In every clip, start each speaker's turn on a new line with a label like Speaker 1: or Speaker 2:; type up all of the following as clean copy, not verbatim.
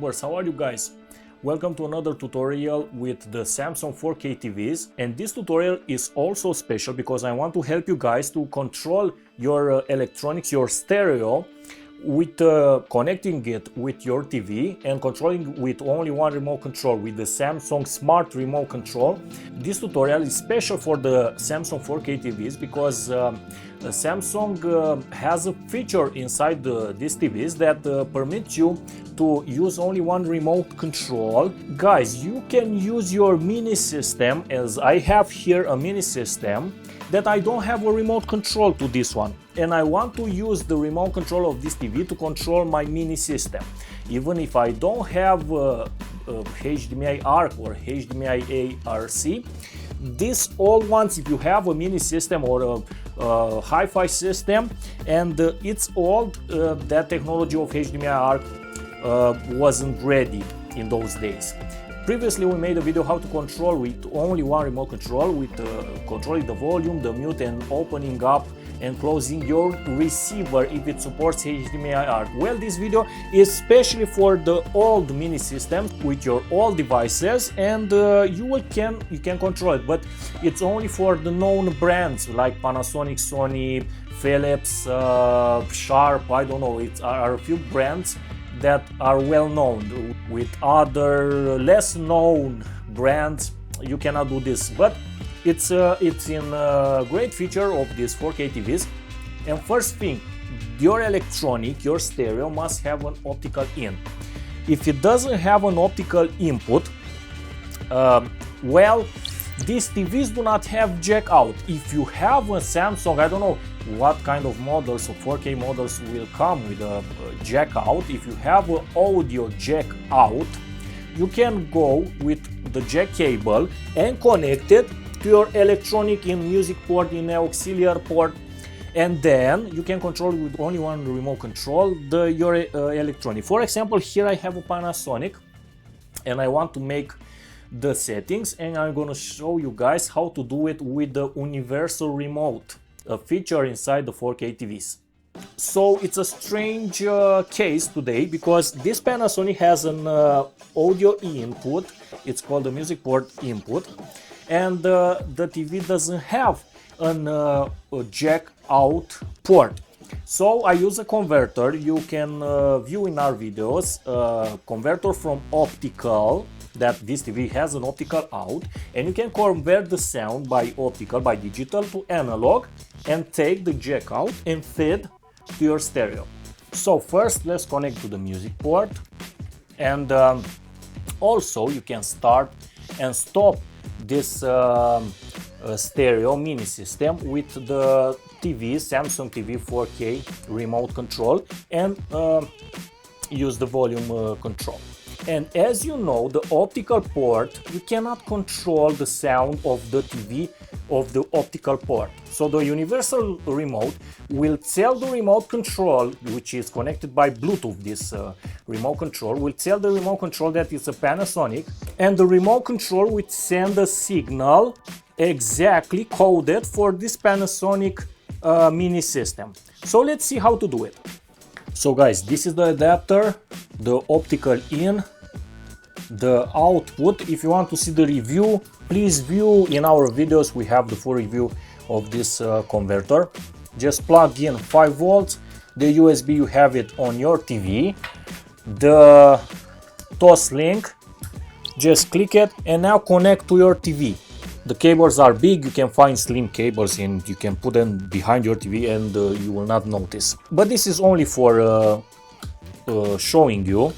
Speaker 1: YouTubers, how are you guys? Welcome to another tutorial with the Samsung 4K TVs, and this tutorial is also special because I want to help you guys to control your electronics, your stereo, with connecting it with your TV and controlling with only one remote control with the Samsung Smart Remote Control. This tutorial is special for the Samsung 4K TVs because Samsung has a feature inside these TVs that permits you to use only one remote control. Guys, you can use your mini system, as I have here a mini system that I don't have a remote control to this one, and I want to use the remote control of this TV to control my mini system. Even if I don't have HDMI ARC or HDMI ARC, this all ones, if you have a mini system or a hi-fi system and it's old, that technology of HDMI ARC wasn't ready in those days. Previously we made a video how to control with only one remote control, with controlling the volume, the mute, and opening up and closing your receiver if it supports HDMI ARC. Well, this video is especially for the old mini systems with your old devices, and you can control it, but it's only for the known brands like Panasonic, Sony, Philips, Sharp. I don't know, it are a few brands that are well known. With other less known brands you cannot do this, but it's in a great feature of these 4K TVs. And first thing, your electronic, your stereo must have an optical in. If it doesn't have an optical input, well, these TVs do not have jack out. If you have a Samsung, I don't know what kind of models of 4K models will come with a jack out. If you have an audio jack out, you can go with the jack cable and connect it to your electronic in music port, in auxiliary port, and then you can control with only one remote control your electronic. For example, here I have a Panasonic and I want to make the settings, and I'm gonna show you guys how to do it with the universal remote, a feature inside the 4K TVs. So it's a strange case today because this Panasonic has an audio input, it's called the music port input, and the TV doesn't have a jack out port. So I use a converter. You can view in our videos converter from optical, that this TV has an optical out, and you can convert the sound by optical, by digital to analog, and take the jack out and feed to your stereo. So first let's connect to the music port, and also you can start and stop this stereo mini system with the TV, Samsung TV 4K remote control, and use the volume control. And as you know, the optical port, you cannot control the sound of the TV of the optical port. So the universal remote will tell the remote control, which is connected by Bluetooth, this remote control, will tell the remote control that it's a Panasonic, and the remote control will send a signal exactly coded for this Panasonic mini system. So let's see how to do it. So guys, this is the adapter, the optical in, the output. If you want to see the review, please view in our videos, we have the full review of this converter. Just plug in 5 volts, the USB, you have it on your TV, the TOS link, just click it and now connect to your TV. The cables are big, you can find slim cables and you can put them behind your TV and you will not notice. But this is only for showing you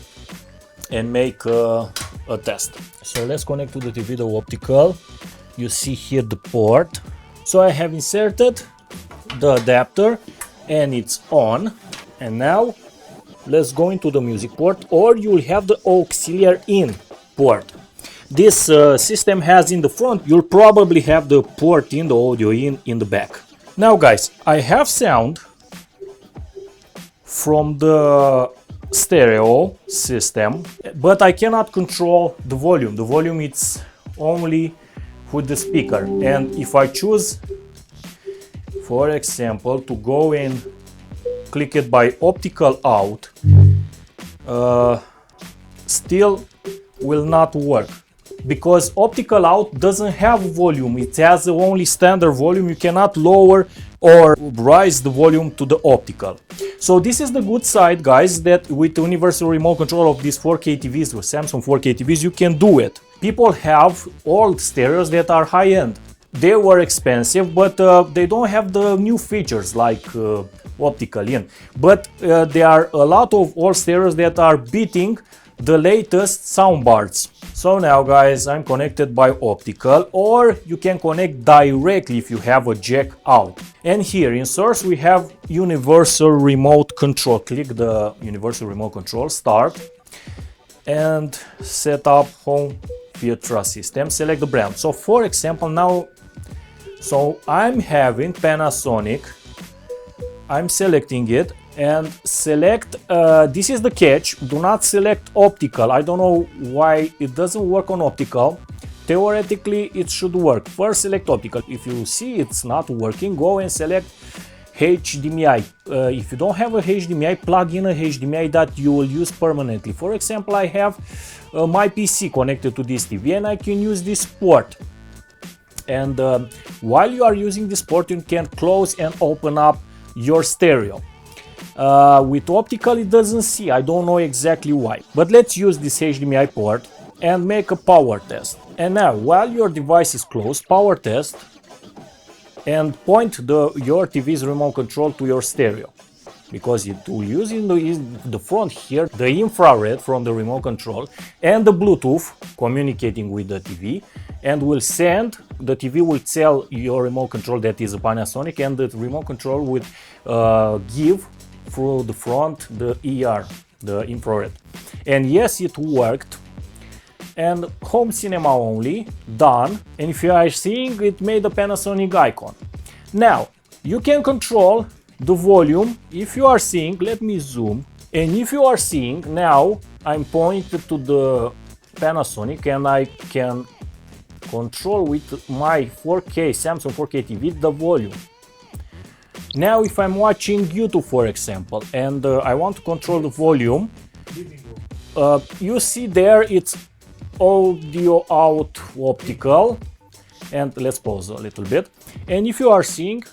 Speaker 1: and make a test. So let's connect to the TV the optical. You see here the port. So I have inserted the adapter and it's on. And now let's go into the music port, or you'll have the auxiliary in port. This system has in the front, you'll probably have the port in, the audio in the back. Now guys, I have sound from the stereo system, but I cannot control the volume. The volume is only with the speaker. And if I choose, for example, to go and click it by optical out, still will not work, because optical out doesn't have volume. It has only standard volume. You cannot lower or rise the volume to the optical. So this is the good side, guys, that with universal remote control of these 4K TVs, with Samsung 4K TVs, you can do it. People have old stereos that are high-end. They were expensive, but they don't have the new features like optical in. But there are a lot of old stereos that are beating the latest soundbars. So now, guys, I'm connected by optical, or you can connect directly if you have a jack out. And here in source we have universal remote control. Click the universal remote control, start, and set up home theater system. Select the brand. So for example, now, so I'm having Panasonic. I'm selecting it and select, this is the catch, do not select optical. I don't know why it doesn't work on optical. Theoretically it should work. First select optical. If you see it's not working, go and select HDMI. If you don't have a HDMI, plug in a HDMI that you will use permanently. For example, I have my PC connected to this TV and I can use this port. And while you are using this port, you can close and open up your stereo. With optical it doesn't see, I don't know exactly why, but let's use this HDMI port and make a power test. And now, while your device is closed, power test, and point your TV's remote control to your stereo, because it will use in the front here the infrared from the remote control and the Bluetooth communicating with the TV, and will send, the TV will tell your remote control that is a Panasonic, and the remote control will give through the front the ER, the infrared. And yes, it worked. And home cinema only, done. And if you are seeing, it made a Panasonic icon. Now you can control the volume. If you are seeing, let me zoom, and if you are seeing, now I'm pointed to the Panasonic and I can control with my 4K Samsung 4K TV the volume. Now if I'm watching YouTube, for example, and I want to control the volume, you see there it's audio out optical, and let's pause a little bit. And if you are seeing,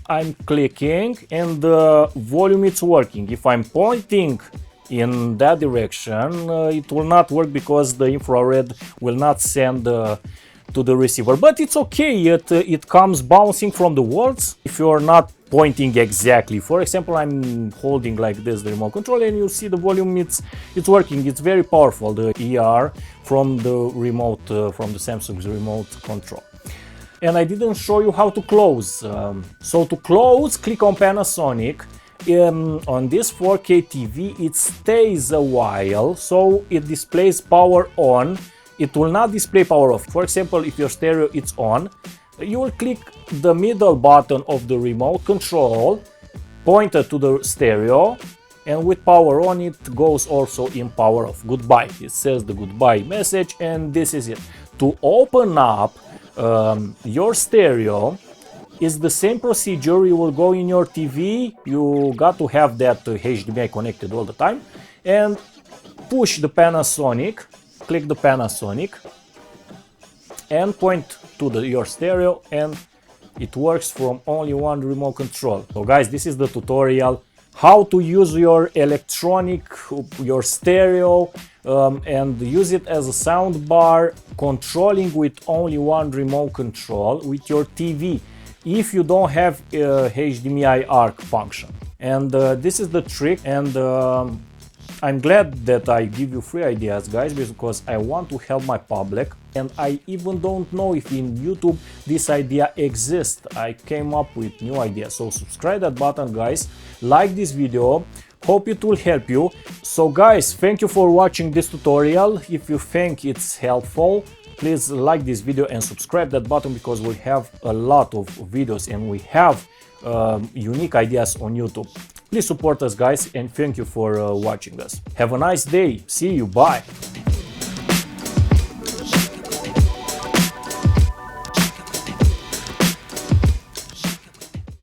Speaker 1: I'm clicking and the volume is working. If I'm pointing in that direction, it will not work because the infrared will not send to the receiver, but it's okay. It comes bouncing from the walls if you're not pointing exactly. For example, I'm holding like this the remote control and you see the volume, it's working. It's very powerful, the ER from the remote, from the Samsung's remote control. And I didn't show you how to close. So to close, click on Panasonic. On this 4K TV it stays a while, so it displays power on. It will not display power off. For example, if your stereo is on, you will click the middle button of the remote control, pointed to the stereo, and with power on it goes also in power off. Goodbye. It says the goodbye message, and this is it. To open up your stereo is the same procedure. You will go in your TV, you got to have that HDMI connected all the time, and push the Panasonic, click the Panasonic, and point to your stereo, and it works from only one remote control. So guys, this is the tutorial how to use your electronic, your stereo, and use it as a sound bar, controlling with only one remote control with your TV if you don't have HDMI ARC function. And this is the trick, and I'm glad that I give you free ideas, guys, because I want to help my public, and I even don't know if in YouTube this idea exists. I came up with new ideas. So subscribe that button, guys, like this video, hope it will help you. So guys, thank you for watching this tutorial. If you think it's helpful, please like this video and subscribe that button, because we have a lot of videos and we have unique ideas on YouTube. Please support us, guys, and thank you for watching us. Have a nice day. See you. Bye.